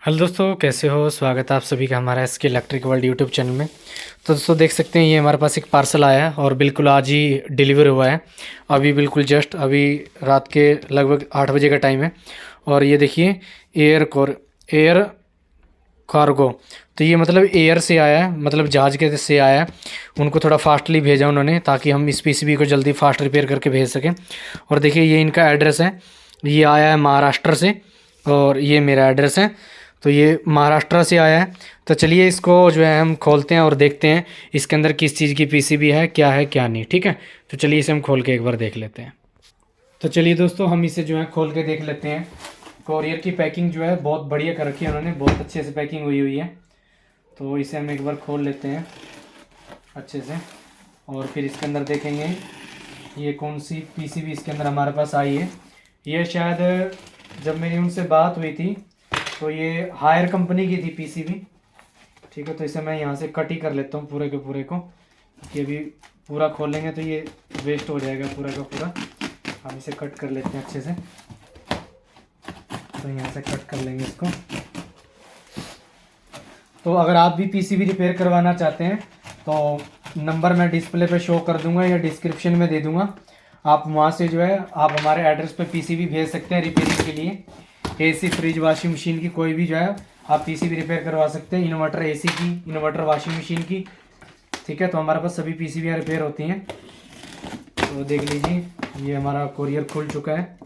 Hello दोस्तों, कैसे हो। स्वागत है आप सभी का हमारा S K electric world YouTube channel में। तो दोस्तों देख सकते हैं ये हमारे पास एक पार्सल आया है और बिल्कुल आज ही डिलीवर हुआ है। अभी बिल्कुल जस्ट अभी रात के लगभग 8 बजे का टाइम है। और ये देखिए एयर कार्गो। तो ये मतलब एयर से आया है, मतलब जहाज़ के से आया है। उनको थोड़ा फास्टली भेजा उन्होंने ताकि हम इस पीसीबी को जल्दी फास्ट रिपेयर करके भेज सकें। और देखिए ये इनका एड्रेस है, ये आया है महाराष्ट्र से और ये मेरा एड्रेस है। तो ये महाराष्ट्र से आया है। तो चलिए इसको जो है हम खोलते हैं और देखते हैं इसके अंदर किस चीज़ की पीसीबी है क्या नहीं। ठीक है, तो चलिए इसे हम खोल के एक बार देख लेते हैं। तो चलिए दोस्तों हम इसे जो है खोल के देख लेते हैं। कोरियर की पैकिंग जो है बहुत बढ़िया कर रखी है उन्होंने, बहुत अच्छे से पैकिंग हुई हुई है। तो इसे हम एक बार खोल लेते हैं अच्छे से और फिर इसके अंदर देखेंगे ये कौन सी पीसीबी इसके अंदर हमारे पास आई है। ये शायद जब मेरी उनसे बात हुई थी तो ये हायर कंपनी की थी पीसीबी। ठीक है, तो इसे मैं यहाँ से कट ही कर लेता हूँ पूरे के पूरे को, कि अभी पूरा खोलेंगे तो ये वेस्ट हो जाएगा पूरा का पूरा। हम इसे कट कर लेते हैं अच्छे से। तो यहाँ से कट कर लेंगे इसको। तो अगर आप भी पीसीबी रिपेयर करवाना चाहते हैं तो नंबर मैं डिस्प्ले पे शो कर दूंगा या डिस्क्रिप्शन में दे दूंगा। आप वहाँ से जो है आप हमारे एड्रेस पे पीसीबी भेज सकते हैं रिपेयरिंग के लिए। एसी, फ्रिज, वॉशिंग मशीन की कोई भी जो है आप पीसीबी रिपेयर करवा सकते हैं। इन्वर्टर एसी की, इन्वर्टर वॉशिंग मशीन की। ठीक है, तो हमारे पास सभी पीसीबी रिपेयर होती हैं। तो देख लीजिए ये हमारा कोरियर खुल चुका है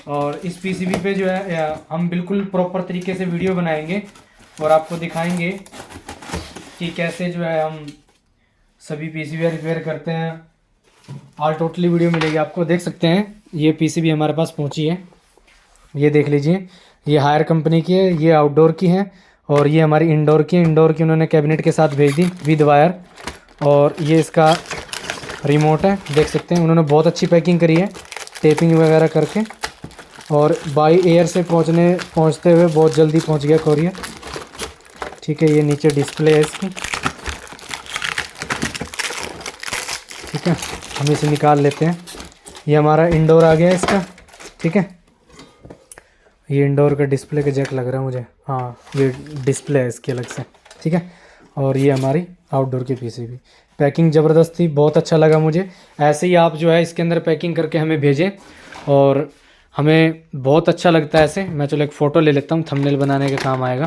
और इस पीसीबी पे जो है हम बिल्कुल प्रॉपर तरीके से वीडियो बनाएंगे और आपको दिखाएंगे कि कैसे जो है हम सभी पीसीबी रिपेयर करते हैं। ऑल टोटली वीडियो मिलेगी आपको। देख सकते हैं ये पीसीबी हमारे पास पहुंची है। ये देख लीजिए ये हायर कंपनी की है, ये आउटडोर की है और ये हमारी इंडोर की है। इंडोर की उन्होंने कैबिनेट के साथ भेज दी विद वायर। और ये इसका रिमोट है, देख सकते हैं उन्होंने बहुत अच्छी पैकिंग करी है टेपिंग वगैरह करके। और बाई एयर से पहुंचते हुए बहुत जल्दी पहुंच गया कोरियर। ठीक है, ये नीचे डिस्प्ले है इसकी। ठीक है, हम इसे निकाल लेते हैं। ये हमारा इंडोर आ गया है इसका। ठीक है, ये इंडोर का डिस्प्ले का जैक लग रहा है मुझे। हाँ, ये डिस्प्ले है इसकी अलग से। ठीक है, और ये हमारी आउटडोर की पीसीबी। पैकिंग ज़बरदस्त थी, बहुत अच्छा लगा मुझे। ऐसे ही आप जो है इसके अंदर पैकिंग करके हमें भेजें और हमें बहुत अच्छा लगता है ऐसे। मैं चलो एक फ़ोटो ले लेता हूँ, थंबनेल बनाने के काम आएगा,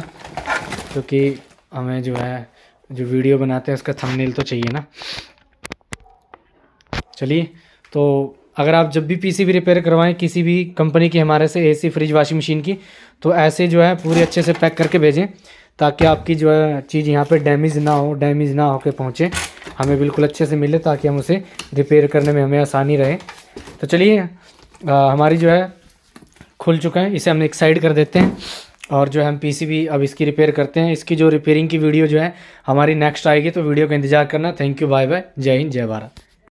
क्योंकि हमें जो है जो वीडियो बनाते हैं उसका थंबनेल तो चाहिए ना। चलिए, तो अगर आप जब भी पीसीबी रिपेयर करवाएं किसी भी कंपनी की हमारे से, एसी, फ्रिज, वॉशिंग मशीन की, तो ऐसे जो है पूरे अच्छे से पैक करके भेजें ताकि आपकी जो है चीज़ यहाँ पे डैमेज ना हो के पहुँचे, हमें बिल्कुल अच्छे से मिले ताकि हम उसे रिपेयर करने में हमें आसानी रहे। तो चलिए हमारी जो है खुल चुका है, इसे हम एक साइड कर देते हैं और जो है हम पीसीबी अब इसकी रिपेयर करते हैं। इसकी जो रिपेयरिंग की वीडियो जो है हमारी नेक्स्ट आएगी, तो वीडियो का इंतज़ार करना। थैंक यू, बाय बाय, जय हिंद, जय भारत।